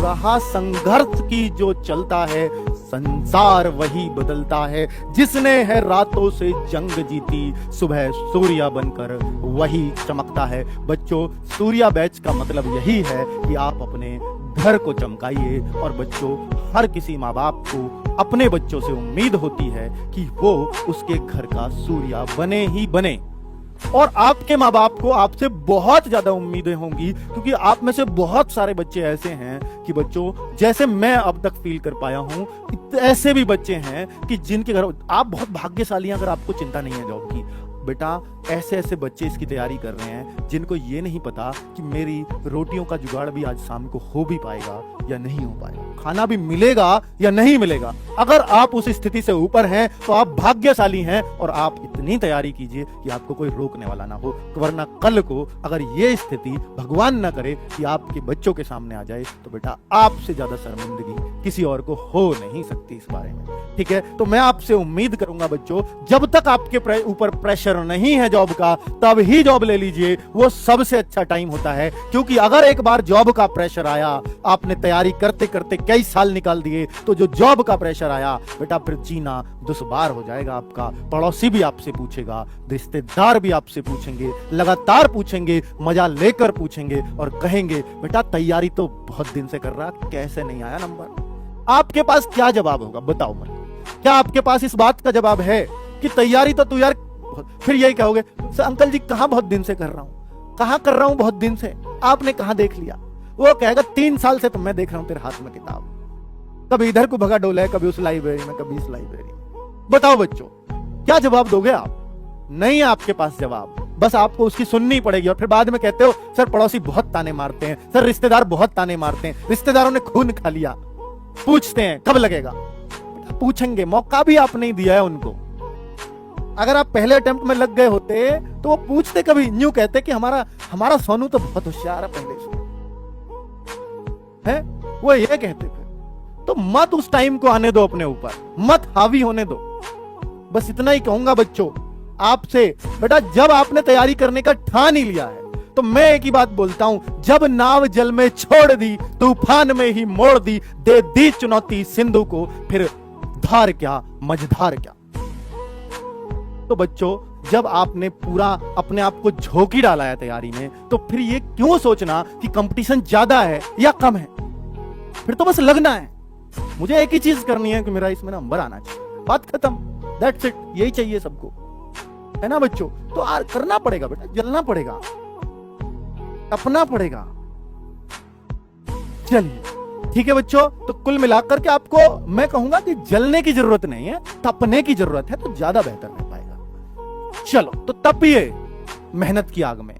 रहा संघर्ष की जो चलता है, संसार वही बदलता है। जिसने है रातों से जंग जीती, सुबह सूर्या बनकर वही चमकता है। बच्चों, सूर्या बैच का मतलब यही है कि आप अपने घर को चमकाइए। और बच्चों, हर किसी माँ बाप को अपने बच्चों से उम्मीद होती है कि वो उसके घर का सूर्या बने ही बने। और आपके माँ बाप को आपसे बहुत ज्यादा उम्मीदें होंगी, क्योंकि आप में से बहुत सारे बच्चे ऐसे हैं कि बच्चों, जैसे मैं अब तक फील कर पाया हूं, ऐसे भी बच्चे हैं कि जिनके घर, आप बहुत भाग्यशाली हैं अगर आपको चिंता नहीं है जॉब की। बेटा, ऐसे ऐसे बच्चे इसकी तैयारी कर रहे हैं जिनको ये नहीं पता कि मेरी रोटियों का जुगाड़ भी आज शाम को हो भी पाएगा या नहीं हो पाएगा, खाना भी मिलेगा या नहीं मिलेगा। अगर आप उस स्थिति से ऊपर हैं तो आप भाग्यशाली हैं, और आप इतनी तैयारी कीजिए कि आपको कोई रोकने वाला ना हो। वरना कल को अगर ये स्थिति भगवान ना करे कि आपके बच्चों के सामने आ जाए, तो बेटा आपसे ज्यादा शर्मिंदगी किसी और को हो नहीं सकती इस बारे में। ठीक है, तो मैं आपसे उम्मीद करूंगा बच्चों, जब तक आपके ऊपर प्रेशर नहीं है जॉब का, तब ही जॉब ले लीजिए। वो सबसे अच्छा टाइम होता है, क्योंकि अगर एक बार जॉब का प्रेशर आया, आपने तैयारी करते करते कई साल निकाल दिए, तो जो जॉब का प्रेशर आया बेटा, फिर जीना दुश्वार हो जाएगा आपका। पड़ोसी भी आपसे पूछेगा, रिश्तेदार भी आपसे पूछेंगे, लगातार पूछेंगे, मजा लेकर पूछेंगे और कहेंगे बेटा तैयारी तो बहुत दिन से कर रहा, कैसे नहीं आया नंबर। आपके पास क्या जवाब होगा बताओ मुझे? क्या आपके पास इस बात का जवाब है कि तैयारी तो तू यार, फिर यही कहोगे सर अंकल जी कहां बहुत दिन से कर रहा हूं, कहां कर रहा हूं बहुत दिन से, आपने कहां देख लिया? वो कहेगा 3 साल से तो मैं देख रहा हूं तेरे हाथ में किताब, कभी इधर को भगा डोला है, कभी उस लाइब्रेरी में, कभी इस लाइब्रेरी में। बताओ बच्चों, क्या जवाब दोगे आप? नहीं है आपके पास जवाब, बस आपको उसकी सुननी पड़ेगी। और फिर बाद में कहते हो सर पड़ोसी बहुत ताने मारते हैं, सर रिश्तेदार बहुत ताने मारते हैं, रिश्तेदारों ने खून खा लिया, पूछते हैं कब लगेगा। पूछेंगे, मौका भी आप नहीं दिया है उनको। अगर आप पहले अटेम्प्ट में लग गए होते तो वो पूछते कभी, न्यू कहते कि हमारा सोनू तो बहुत होशियार है पहले से है, वो ये कहते फिर। तो मत उस टाइम को आने दो अपने ऊपर, मत हावी होने दो। बस इतना ही कहूंगा बच्चों आपसे, बेटा जब आपने तैयारी करने का ठान ही लिया है, तो मैं एक ही बात बोलता हूं, जब नाव जल में छोड़ दी, तूफान में ही मोड़ दी, दे दी चुनौती सिंधु को, फिर धार क्या मझधार क्या। तो बच्चों, जब आपने पूरा अपने आप को झोंकी डाला है तैयारी में, तो फिर ये क्यों सोचना कि कंपटीशन ज्यादा है या कम है? फिर तो बस लगना है, मुझे एक ही चीज करनी है कि मेरा इसमें नंबर आना चाहिए, बात खत्म, दैट्स इट। यही चाहिए सबको, है ना बच्चों? तो करना पड़ेगा बेटा, जलना पड़ेगा, टपना पड़ेगा। चलिए ठीक है बच्चों, तो कुल मिलाकर के आपको मैं कहूंगा कि जलने की जरूरत नहीं है, तपने की जरूरत है, तो ज्यादा बेहतर रह पाएगा। चलो तो तपिए मेहनत की आग में।